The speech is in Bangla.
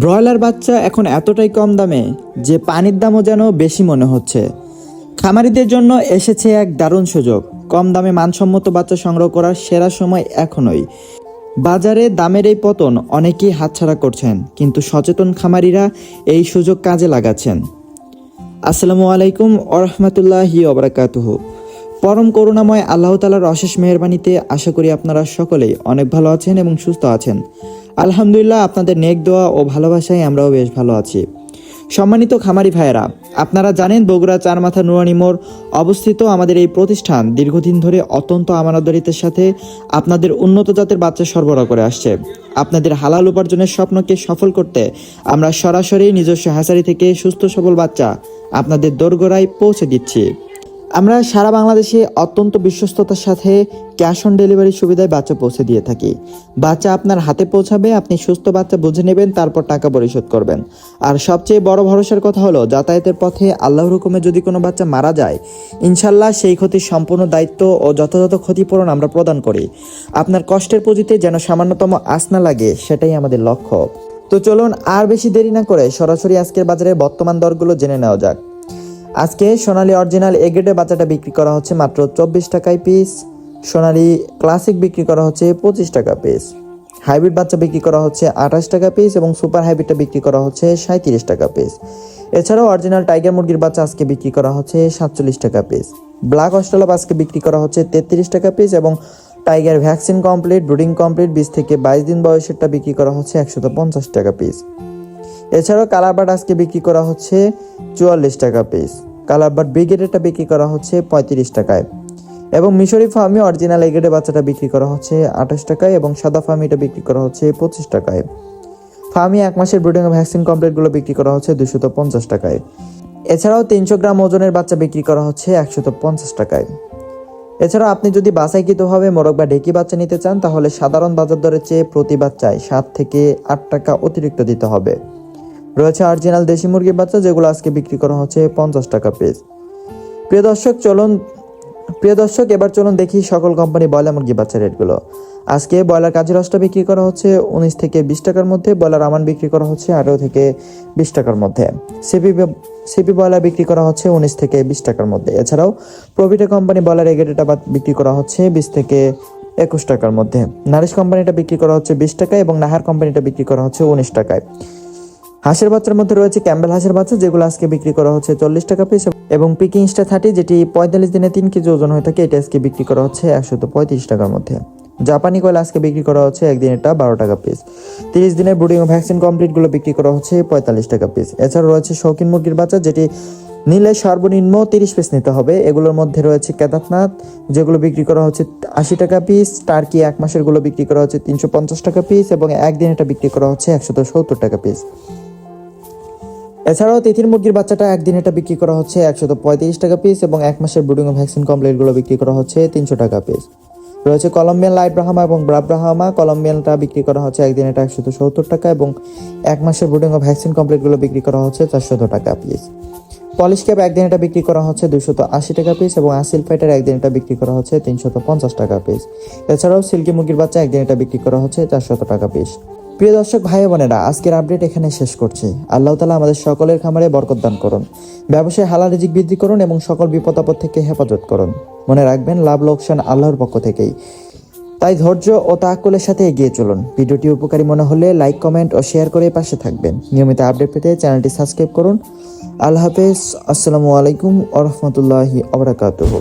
ব্রয়লার বাচ্চা এখন এতটাই কম দামে যে পানির দামও যেন বেশি মনে হচ্ছে। খামারিদের জন্য এসেছে এক দারুণ সুযোগ। কম দামে মানসম্মত বাচ্চা সংগ্রহ করার সেরা সময় এখনই। বাজারে দামের এই পতন অনেকেই হাতছাড়া করছেন, কিন্তু সচেতন খামারিরা এই সুযোগ কাজে লাগাচ্ছেন। আসসালামু আলাইকুম ওরহমতুল্লাহি ওবারাকাতুহু। পরম করুণাময় আল্লাহ তাআলার অশেষ মেহেরবানিতে আশা করি আপনারা সকলেই অনেক ভালো আছেন এবং সুস্থ আছেন। আলহামদুলিল্লাহ, আপনাদের নেক দোয়া ও ভালোবাসায় আমরাও বেশ ভালো আছি। সম্মানিত খামারি ভাইয়েরা, আপনারা জানেন বগুড়া চারমাথা নুরানি মোড় অবস্থিত আমাদের এই প্রতিষ্ঠান দীর্ঘদিন ধরে অত্যন্ত আমানতদারিত্বের সাথে আপনাদের উন্নত জাতের বাচ্চা সরবরাহ করে আসছে। আপনাদের হালাল উপার্জনের স্বপ্নকে সফল করতে আমরা সরাসরি নিজস্ব হ্যাচারি থেকে সুস্থ সবল বাচ্চা আপনাদের দোরগোড়ায় পৌঁছে দিচ্ছি। আমরা সারা বাংলাদেশে অত্যন্ত বিশ্বস্ততার সাথে ক্যাশ অন ডেলিভারি সুবিধায় বাচ্চা পৌঁছে দিয়ে থাকি। বাচ্চা আপনার হাতে পৌঁছাবে, আপনি সুস্থ বাচ্চা বুঝে নেবেন, তারপর টাকা পরিশোধ করবেন। আর সবচেয়ে বড় ভরসার কথা হলো, যাতায়াতের পথে আল্লাহর হুকুমে যদি কোনো বাচ্চা মারা যায়, ইনশাল্লাহ সেই ক্ষতির সম্পূর্ণ দায়িত্ব ও যথাযথ ক্ষতিপূরণ আমরা প্রদান করি। আপনার কষ্টের পুঁজিতে যেন সামান্যতম আঁচ না লাগে, সেটাই আমাদের লক্ষ্য। তো চলুন আর বেশি দেরি না করে সরাসরি আজকের বাজারে বর্তমান দরগুলো জেনে নেওয়া যাক। আজকে সোনালী অরিজিনাল এ গ্রেডের বাচ্চাটা বিক্রি করা হচ্ছে মাত্র 24 টাকায় পিস। সোনালী ক্লাসিক বিক্রি করা হচ্ছে 25 টাকা পিস। হাইব্রিড বাচ্চা বিক্রি করা হচ্ছে 28 টাকা পিস এবং সুপার হাইব্রিডটা বিক্রি করা হচ্ছে 37 টাকা পিস। এছাড়াও অরিজিনাল টাইগার মুরগির বাচ্চা আজকে বিক্রি করা হচ্ছে 47 টাকা পিস। ব্ল্যাক অস্ট্রেলাপ আজকে বিক্রি করা হচ্ছে 33 টাকা পিস এবং tiger vaccine complete, brooding complete 20 থেকে 22 দিন বয়সেরটা বিক্রি করা হচ্ছে 150 টাকা পিস। এছাড়াও কালারবার্ড আজকে বিক্রি করা হচ্ছে 44 টাকা পিস। কালারবার্ড ব্রিগেডেরটা বিক্রি করা হচ্ছে 35 টাকায় এবং মিশরি ফার্মি অরিজিনাল এগ্রেডের বাচ্চাটা বিক্রি করা হচ্ছে 28 টাকায় এবং সাদা ফার্মিটা বিক্রি করা হচ্ছে 25 টাকায়। ফার্মি 1 মাসের ব্রিডিং ও ভ্যাকসিন কমপ্লিটগুলো বিক্রি করা হচ্ছে 250 টাকায়। এছাড়াও 300 গ্রাম ওজনের বাচ্চা বিক্রি করা হচ্ছে 150 টাকায়। এছাড়াও আপনি যদি বাছাইকৃতভাবে মোরগ বা ঢেকি বাচ্চা নিতে চান, তাহলে সাধারণ বাজার দরের চেয়ে প্রতি বাচ্চায় 7 থেকে 8 টাকা অতিরিক্ত দিতে হবে। রয়েছে অরিজিনাল দেশি মুরগির বাচ্চা, যেগুলো আজকে বিক্রি করা হচ্ছে 50 টাকা পিস। প্রিয় দর্শক, এবার চলুন দেখি সকল কোম্পানি ব্রয়লার মুরগি বাচ্চা রেটগুলো। আজকে ব্রয়লার কাজী রসটা বিক্রি করা হচ্ছে 19 থেকে 20 টাকার মধ্যে। ব্রয়লার আমান বিক্রি করা হচ্ছে 18 থেকে 20 টাকার মধ্যে। সিপি ব্রয়লার বিক্রি করা হচ্ছে 19 থেকে 20 টাকার মধ্যে। এছাড়াও প্রভিটা কোম্পানি ব্রয়লার এগ্রেডেটা বিক্রি করা হচ্ছে 20 থেকে 21 টাকার মধ্যে। নারিশ কোম্পানিটা বিক্রি করা হচ্ছে 20 টাকায় এবং নাহার কোম্পানিটা বিক্রি করা হচ্ছে 19 টাকায়। হাঁসের বাচ্চার মধ্যে রয়েছে ক্যাম্বেল হাঁসের বাচ্চা, যেগুলো আজকে বিক্রি করা হচ্ছে 40 টাকা পিস এবং পিকিং স্টার 30, যেটি 45 দিনে 3 কেজি ওজন হয়ে থাকে, এটা আজকে বিক্রি করা হচ্ছে 135 টাকার মধ্যে। জাপানি কয়লা আজকে বিক্রি করা হচ্ছে একদিনেরটা 12 টাকা পিস। 30 দিনের ব্রুডিং ও ভ্যাকসিন কমপ্লিটগুলো বিক্রি করা হচ্ছে 45 টাকা পিস। এছাড়া রয়েছে শৌখিন মুরগির বাচ্চা, যেটি নিলে সর্বনিম্ন 30 পিস নিতে হবে। এগুলোর মধ্যে রয়েছে কেদারনাথ, যেগুলো বিক্রি করা হচ্ছে 80 টাকা পিস। টার্কি 1 মাসের গুলো বিক্রি করা হচ্ছে 350 টাকা পিস এবং একদিনেরটা বিক্রি করা হচ্ছে 170 টাকা পিস। এছাড়াও তিথির মুরগির বাচ্চাটা একদিন এটা বিক্রি করা হচ্ছে 135 টাকা পিস এবং 1 মাসের ব্রুডিং ও ভ্যাকসিন কমপ্লিটগুলো বিক্রি করা হচ্ছে 300 টাকা পিস। রয়েছে কলম্বিয়ান লাইট ব্রাহ্মা এবং ব্রাভ ব্রাহ্মা। কলম্বিয়ানটা বিক্রি করা হচ্ছে একদিন এটা 170 টাকা এবং 1 মাসের ব্রুডিং ও ভ্যাকসিন কমপ্লিটগুলো বিক্রি করা হচ্ছে 400 টাকা পিস। পলিশ ক্যাপ একদিন এটা বিক্রি করা হচ্ছে 280 টাকা পিস এবং আসিল ফাইটার একদিন এটা বিক্রি করা হচ্ছে 350 টাকা পিস। এছাড়াও সিল্কি মুরগির বাচ্চা একদিন এটা বিক্রি করা হচ্ছে 400 টাকা পিস। প্রিয় দর্শক ভাই বোনেরা, আজকের আপডেট এখানে শেষ করছি। আল্লাহ তাআলা আমাদের সকলের খামারে বরকত দান করুন, ব্যবসায় হালাল রিজিক বৃদ্ধি করুন এবং সকল বিপদ আপদ থেকে হেফাজত করুন। মনে রাখবেন, লাভ লোকসান আল্লাহর পক্ষ থেকেই, তাই ধৈর্য ও তাওয়াক্কুলের সাথে এগিয়ে চলুন। ভিডিওটি উপকারী মনে হলে লাইক, কমেন্ট ও শেয়ার করে পাশে থাকবেন। নিয়মিত আপডেট পেতে চ্যানেলটি সাবস্ক্রাইব করুন। আল্লাহ হাফেজ। আসসালামু আলাইকুম ওয়া রাহমাতুল্লাহি ওয়া বারাকাতুহু।